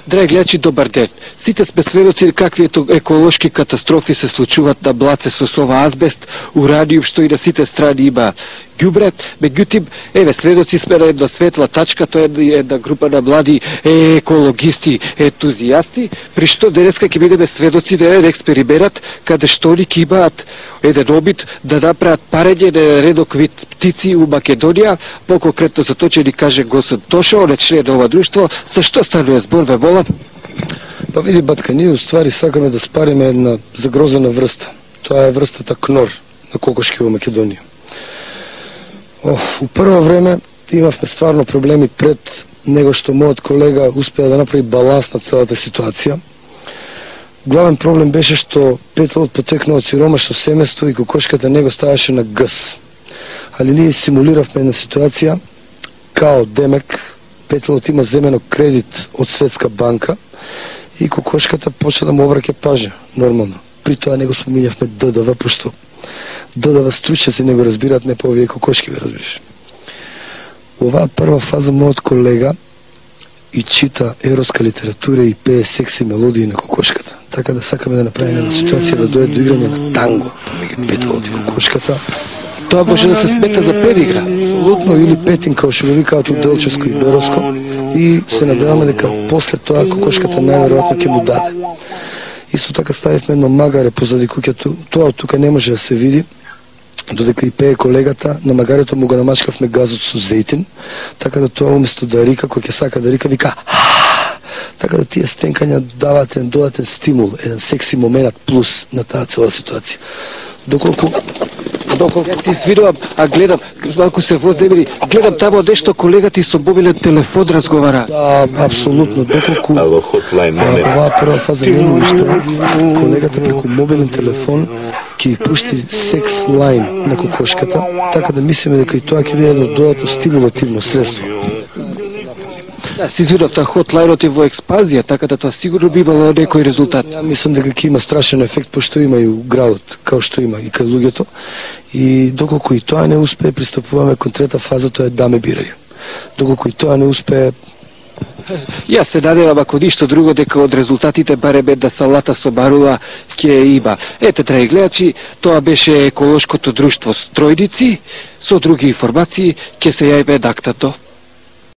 Драги гледачи, добар ден. Сите сме сведоци какви еколошки катастрофи се случуваат на Блаце со ова азбест, ураниум, што и на сите страни има ѓубре. Меѓутоа, еве, сведоци сме на една светла тачка, тоа е една група на млади екологисти, ентузијасти, при што денеска ќе бидеме сведоци на еден експеримент каде што они ќе имаат еден обид да направат парење на редок вид птици у Македонија, по-конкретно за тоа ќе ни каже Госен Тошо, он е член на ова друштво. За што станува збор, ве молам? Па види, батка, ние уствари сакаме да спариме една загрозена врста. Тоа е врстата кнор на кокошки во Македонија. У прво време имавме стварно проблеми пред него што мојот колега успеа да направи баланс на целата ситуација. Главен проблем беше што петлот потекнува од сиромашно семејство и кокошката него ставаше на гъс. Али ние симулиравме една ситуација као демек петлот има земено кредит од Светска банка и кокошката почна да му обраќа пажа, нормално. При тоа не го спомињавме ДДВ, пошто ДДВ стручници не го разбираат, не по овие кокошки, ве разбираш. Оваа прва фаза мојот колега и чита ероска литература и пее секси мелодии на кокошката. Така да сакаме да направиме една ситуација да дојде до играње на танго помеѓу петлот и кокошката. Тоа може да се смета за предигра. Абсолютно, или петин, као што го викаат у Делчевско и Беровско, и се надеваме дека после тоа кокошката најверојатно ќе му даде. Исто така ставивме едно магаре позади куќето, тоа тука не може да се види, додека и пее колегата, на магарето му го намачкавме газот со зејтин, така да тоа уместо да рика, кој ќе сака да рика, вика така да тие стенкања дават еден додатен стимул, еден секси момент плюс на таа цела ситуација. Доколку Јас се извинувам, а гледам, малку се вознемири, гледам тамо нешто колегата и со мобилен телефон разговара. Да, апсолутно, доколку оваа прва фаза не му успеа, колегата преку мобилен телефон ќе пушти секс лайн на кокошката, така да мислиме дека и тоа ќе биде едно додатно стимулативно средство. Да, се извинувам, таа хотлајнот е во експанзија, така да тоа сигурно би имало некој резултат. Ја мислам дека ќе има страшен ефект, пошто има и у градот, као што има и кај луѓето. И доколку и тоа не успее, пристапуваме кон трета фаза, тоа е да ме бирају. Доколку и тоа не успее, Јас се надевам, ако ништо друго, дека од резултатите барем една салата со барува ќе има. Ете, драги гледачи, тоа беше еколошкото друштво Стројници. Со други информации ќе се јавиме на актато.